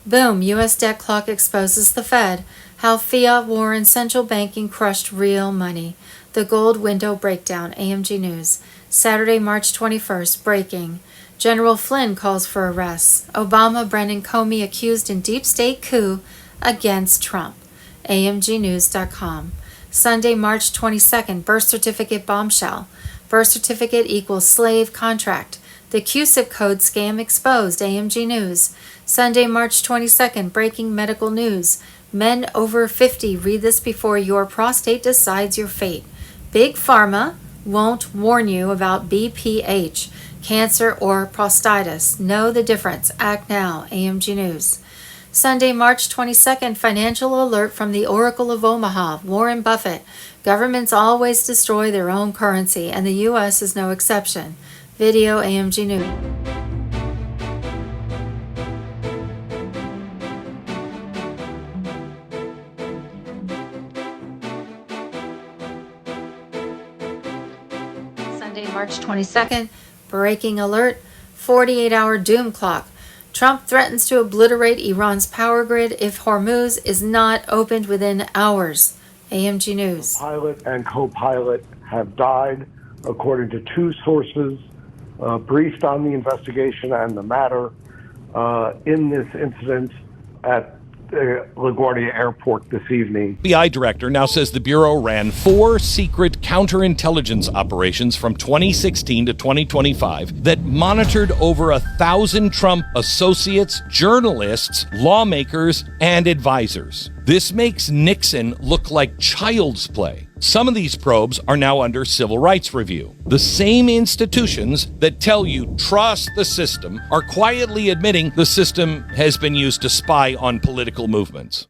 Boom, U.S. debt clock exposes the Fed. How fiat war and central banking crushed real money. The gold window breakdown, AMG News. Saturday, March 21st, breaking. General Flynn calls for arrests. Obama, Brennan, Comey accused in deep state coup against Trump. AMGnews.com. Sunday, March 22nd, birth certificate bombshell. Birth certificate equals slave contract. The QSIP code scam exposed, AMG News. Sunday, March 22nd, breaking medical news. Men over 50, read this before your prostate decides your fate. Big Pharma won't warn you about BPH, cancer or prostatitis. Know the difference. Act now, AMG News. Sunday, March 22nd, financial alert from the Oracle of Omaha, Warren Buffett. Governments always destroy their own currency, and the U.S. is no exception. Video AMG News. Sunday, March 22nd, breaking alert, 48-hour doom clock. Trump threatens to obliterate Iran's power grid if Hormuz is not opened within hours. AMG News. The pilot and co-pilot have died, according to two sources briefed on the investigation and the matter in this incident at LaGuardia Airport this evening. FBI director now says the Bureau ran 4 secret counterintelligence operations from 2016 to 2025 that monitored over 1,000 Trump associates, journalists, lawmakers, and advisors. This makes Nixon look like child's play. Some of these probes are now under civil rights review. The same institutions that tell you trust the system are quietly admitting the system has been used to spy on political movements.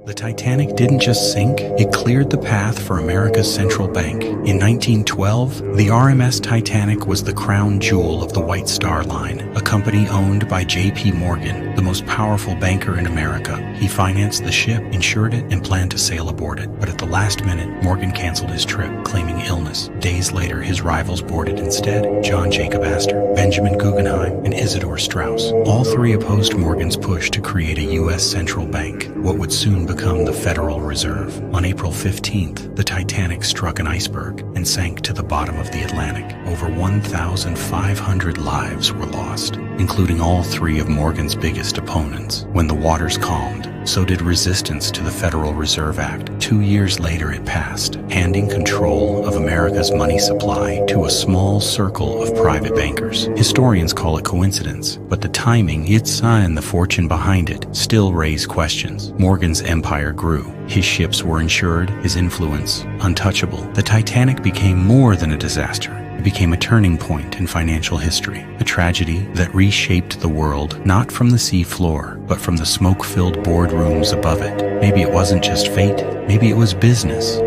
The Titanic didn't just sink, it cleared the path for America's central bank. In 1912, the RMS Titanic was the crown jewel of the White Star Line, a company owned by J.P. Morgan, the most powerful banker in America. He financed the ship, insured it, and planned to sail aboard it. But at the last minute, Morgan canceled his trip, claiming illness. Days later, his rivals boarded instead: John Jacob Astor, Benjamin Guggenheim, and Isidore Straus. All three opposed Morgan's push to create a U.S. central bank, what would soon become the Federal Reserve. On April 15th, the Titanic struck an iceberg and sank to the bottom of the Atlantic. Over 1,500 lives were lost, including all three of Morgan's biggest opponents. When the waters calmed, so did resistance to the Federal Reserve Act. 2 years later it passed, handing control of America's money supply to a small circle of private bankers. Historians call it coincidence, but the timing, its sign, and the fortune behind it still raise questions. Morgan's empire grew. His ships were insured, his influence untouchable. The Titanic became more than a disaster. It became a turning point in financial history, a tragedy that reshaped the world, not from the sea floor, but from the smoke-filled boardrooms above it. Maybe it wasn't just fate, maybe it was business.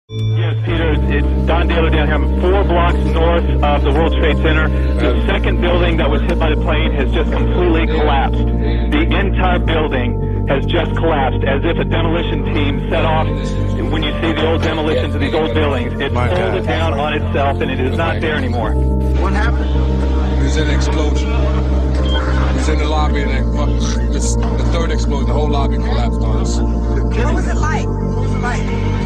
Yes, Peter, it's Don Daly down here. I'm 4 blocks north of the World Trade Center. The second building that was hit by the plane has just completely collapsed. The entire building has just collapsed, as if a demolition team set off. When you see the old demolitions of these old buildings, it folded down on itself, and it is not there anymore. What happened? There's an explosion. There's was in the lobby and the third explosion, the whole lobby collapsed on us. What was it like? What was it like?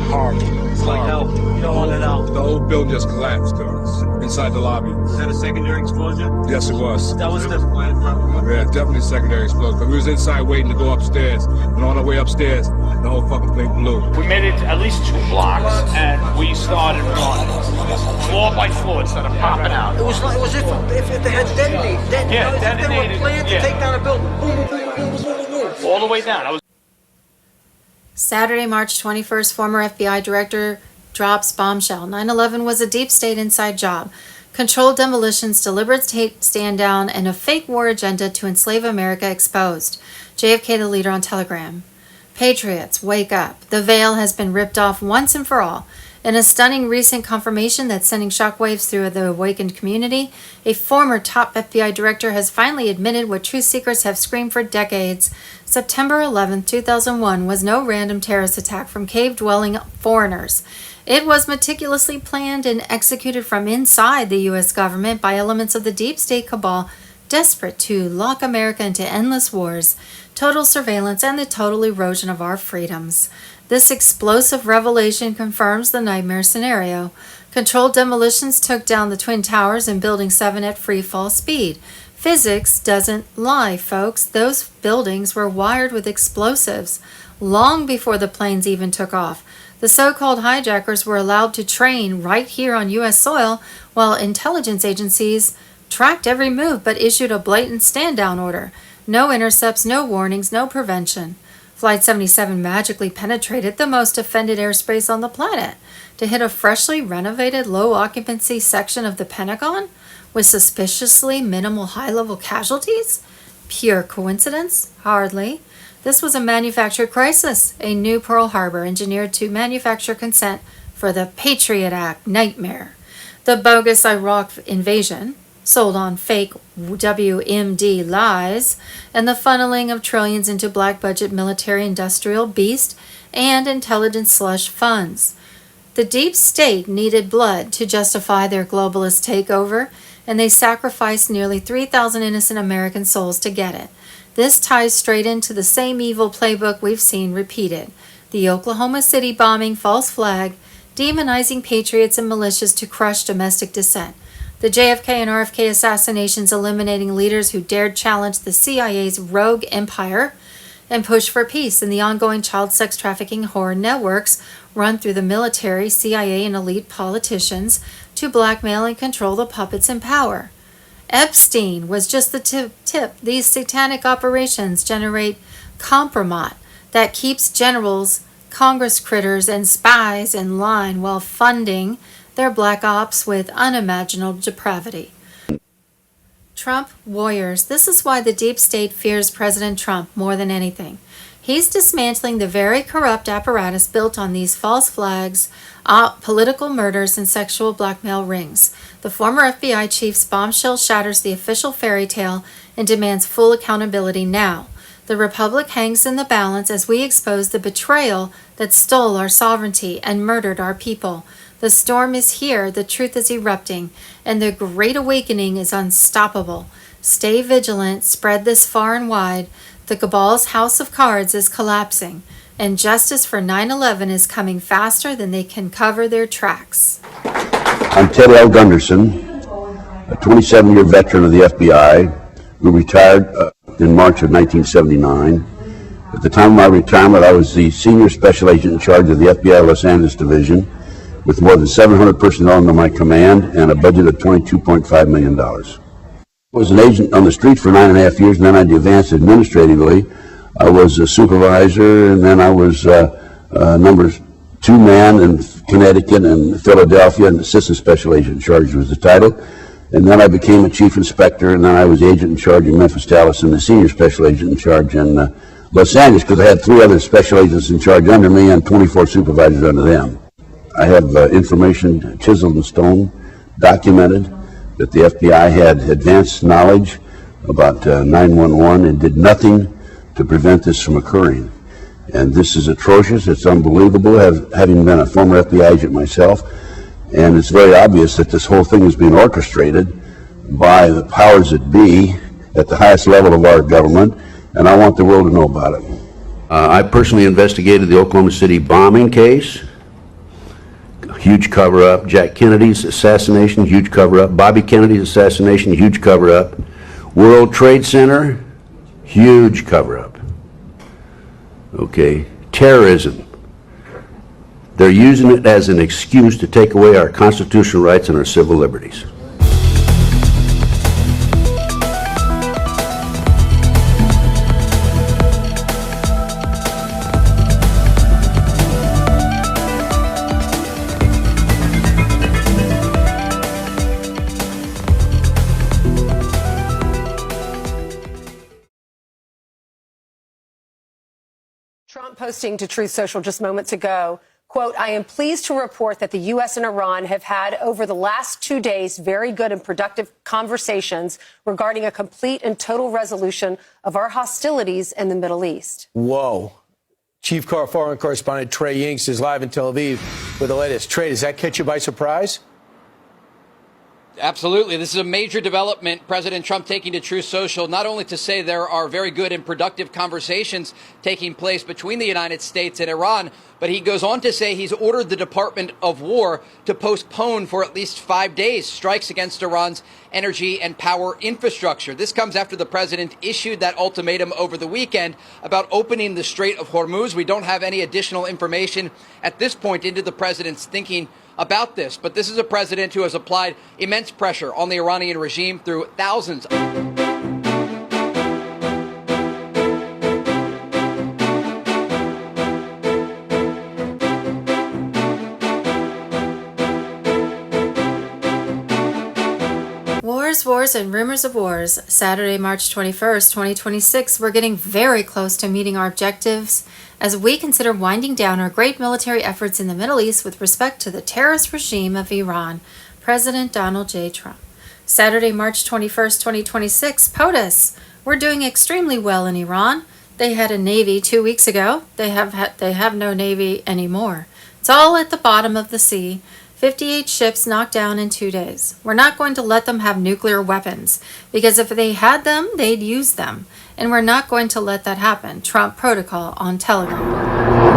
Horrible. It's like hell. You don't want to know. The whole building just collapsed on us inside the lobby. Was that a secondary explosion? Yes, it was. That was the Yeah, definitely a secondary explosion. But we was inside waiting to go upstairs. And on our way upstairs, the whole fucking thing blew. We made it at least 2 blocks, and we started running floor by floor instead of popping out. It was like it was if they had detonated. Yeah, detonated. They were planned to take down a building. Boom, boom, boom, boom, boom, boom. All the way down. Saturday, March 21st, former FBI director drops bombshell. 9/11 was a deep state inside job. Controlled demolitions, deliberate stand down, and a fake war agenda to enslave America exposed. JFK, the leader, on Telegram. Patriots, wake up. The veil has been ripped off once and for all. In a stunning recent confirmation that's sending shockwaves through the awakened community, a former top FBI director has finally admitted what truth seekers have screamed for decades. September 11, 2001 was no random terrorist attack from cave-dwelling foreigners. It was meticulously planned and executed from inside the U.S. government by elements of the deep state cabal desperate to lock America into endless wars, total surveillance, and the total erosion of our freedoms. This explosive revelation confirms the nightmare scenario. Controlled demolitions took down the Twin Towers and Building 7 at free fall speed. Physics doesn't lie, folks. Those buildings were wired with explosives long before the planes even took off. The so-called hijackers were allowed to train right here on U.S. soil, while intelligence agencies tracked every move but issued a blatant stand-down order. No intercepts, no warnings, no prevention. Flight 77 magically penetrated the most offended airspace on the planet to hit a freshly renovated low-occupancy section of the Pentagon with suspiciously minimal high-level casualties? Pure coincidence? Hardly. This was a manufactured crisis, a new Pearl Harbor engineered to manufacture consent for the Patriot Act nightmare. The bogus Iraq invasion, sold on fake WMD lies, and the funneling of trillions into black budget military industrial beast and intelligence slush funds. The deep state needed blood to justify their globalist takeover, and they sacrificed nearly 3,000 innocent American souls to get it. This ties straight into the same evil playbook we've seen repeated. The Oklahoma City bombing, false flag, demonizing patriots and militias to crush domestic dissent. The JFK and RFK assassinations eliminating leaders who dared challenge the CIA's rogue empire and push for peace, and the ongoing child sex trafficking horror networks run through the military, CIA, and elite politicians to blackmail and control the puppets in power. Epstein was just the tip. These satanic operations generate compromat that keeps generals, Congress critters, and spies in line while funding their black ops with unimaginable depravity. Trump warriors. This is why the deep state fears President Trump more than anything. He's dismantling the very corrupt apparatus built on these false flags, political murders, and sexual blackmail rings. The former FBI chief's bombshell shatters the official fairy tale and demands full accountability now. The Republic hangs in the balance as we expose the betrayal that stole our sovereignty and murdered our people. The storm is here, the truth is erupting, and the Great Awakening is unstoppable. Stay vigilant, spread this far and wide. The cabal's house of cards is collapsing, and justice for 9/11 is coming faster than they can cover their tracks. I'm Ted L. Gunderson, a 27-year veteran of the FBI who retired in March of 1979. At the time of my retirement, I was the senior special agent in charge of the FBI Los Angeles Division, with more than 700 personnel under my command and a budget of $22.5 million. I was an agent on the street for 9.5 years, and then I advanced administratively. I was a supervisor, and then I was number 2 man in Connecticut and Philadelphia, and assistant special agent in charge was the title. And then I became a chief inspector, and then I was agent in charge in Memphis, Dallas, and the senior special agent in charge in Los Angeles, because I had 3 other special agents in charge under me and 24 supervisors under them. I have information chiseled in stone, documented, that the FBI had advanced knowledge about 911 and did nothing to prevent this from occurring. And this is atrocious. It's unbelievable, having been a former FBI agent myself. And it's very obvious that this whole thing is being orchestrated by the powers that be at the highest level of our government, and I want the world to know about it. I personally investigated the Oklahoma City bombing case. Huge cover-up. Jack Kennedy's assassination, huge cover-up. Bobby Kennedy's assassination, huge cover-up. World Trade Center, huge cover-up. Okay, terrorism. They're using it as an excuse to take away our constitutional rights and our civil liberties. Trump posting to Truth Social just moments ago, quote, I am pleased to report that the U.S. and Iran have had over the last 2 days very good and productive conversations regarding a complete and total resolution of our hostilities in the Middle East. Whoa. Chief Foreign Correspondent Trey Yingst is live in Tel Aviv with the latest. Trey, does that catch you by surprise? Absolutely. This is a major development. President Trump taking to Truth Social, not only to say there are very good and productive conversations taking place between the United States and Iran, but he goes on to say he's ordered the Department of War to postpone for at least 5 days strikes against Iran's energy and power infrastructure. This comes after the president issued that ultimatum over the weekend about opening the Strait of Hormuz. We don't have any additional information at this point into the president's thinking about this, but this is a president who has applied immense pressure on the Iranian regime through thousands. Wars, and rumors of wars. Saturday, March 21st, 2026, we're getting very close to meeting our objectives as we consider winding down our great military efforts in the Middle East with respect to the terrorist regime of Iran. President Donald J. Trump. Saturday, March 21st, 2026, POTUS. We're doing extremely well in Iran. They had a navy 2 weeks ago. They have no navy anymore. It's all at the bottom of the sea. 58 ships knocked down in 2 days. We're not going to let them have nuclear weapons, because if they had them, they'd use them. And we're not going to let that happen. Trump protocol on Telegram.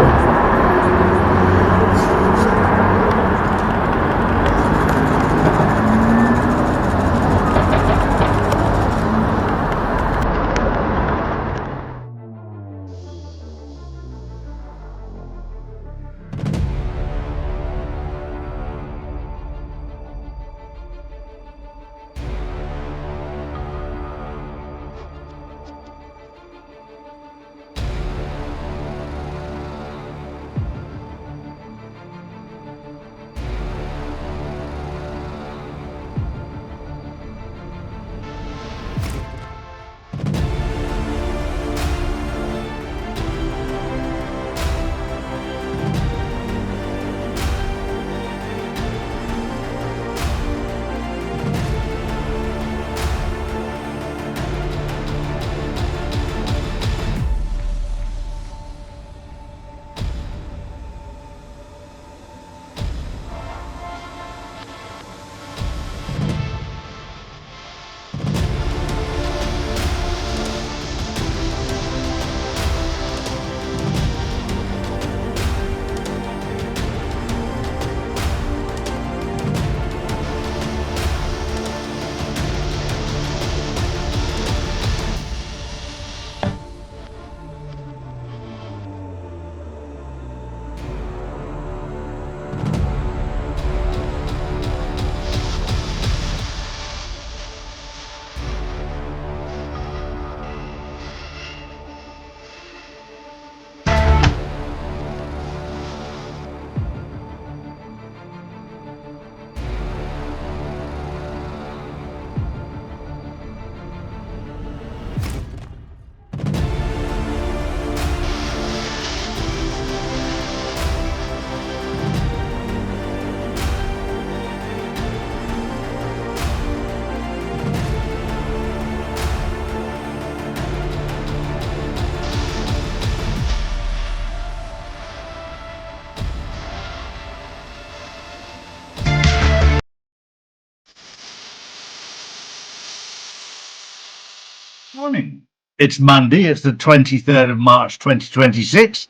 Morning. It's Monday, it's the 23rd of March 2026.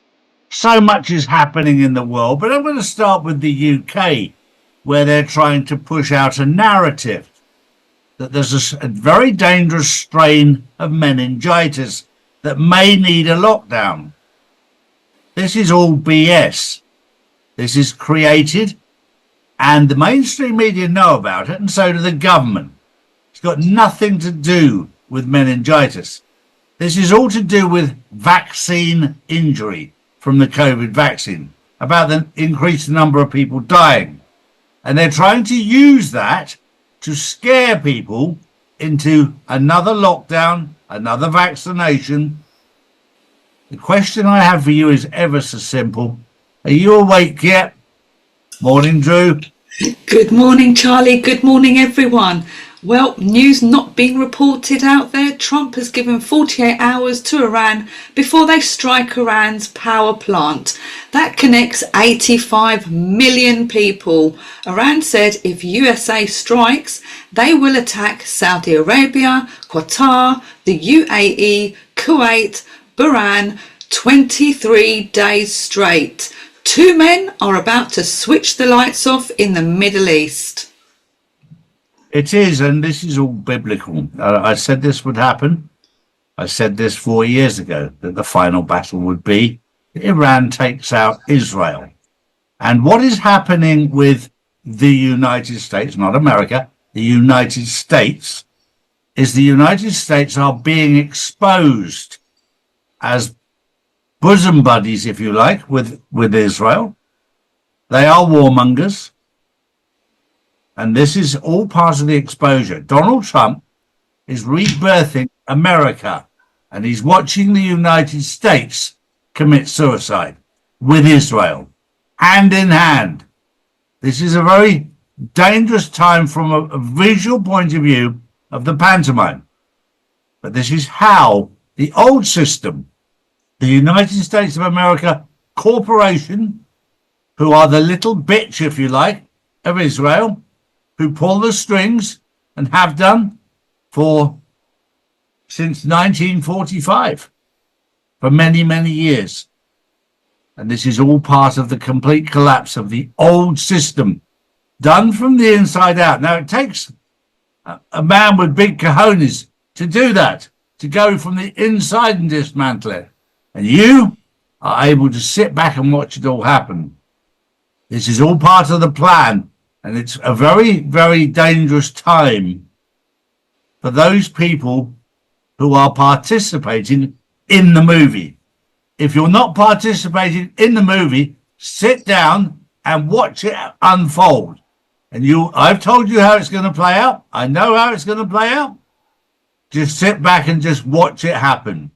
So much is happening in the world, but I'm going to start with the UK, where they're trying to push out a narrative that there's a very dangerous strain of meningitis that may need a lockdown. This is all BS. This is created, and the mainstream media know about it, and so do the government. It's got nothing to do with meningitis. This is all to do with vaccine injury from the COVID vaccine, about the increased number of people dying. And they're trying to use that to scare people into another lockdown, another vaccination. The question I have for you is ever so simple. Are you awake yet? Morning, Drew. Good morning, Charlie. Good morning, everyone. Well, news not being reported out there. Trump has given 48 hours to Iran before they strike Iran's power plant. That connects 85 million people. Iran said if USA strikes, they will attack Saudi Arabia, Qatar, the UAE, Kuwait, Bahrain, 23 days straight. Two men are about to switch the lights off in the Middle East. It is, and this is all biblical. I said this would happen. I said this 4 years ago, that the final battle would be Iran takes out Israel. And what is happening with the United States, not America, the United States, is the United States are being exposed as bosom buddies, if you like, with Israel. They are warmongers. And this is all part of the exposure. Donald Trump is rebirthing America, and he's watching the United States commit suicide with Israel, hand in hand. This is a very dangerous time from a visual point of view of the pantomime. But this is how the old system, the United States of America Corporation, who are the little bitch, if you like, of Israel, who pull the strings and have done since 1945, for many, many years. And this is all part of the complete collapse of the old system, done from the inside out. Now, it takes a man with big cojones to do that, to go from the inside and dismantle it. And you are able to sit back and watch it all happen. This is all part of the plan. And it's a very, very dangerous time for those people who are participating in the movie. If you're not participating in the movie, sit down and watch it unfold. And I've told you how it's going to play out. I know how it's going to play out. Just sit back and just watch it happen.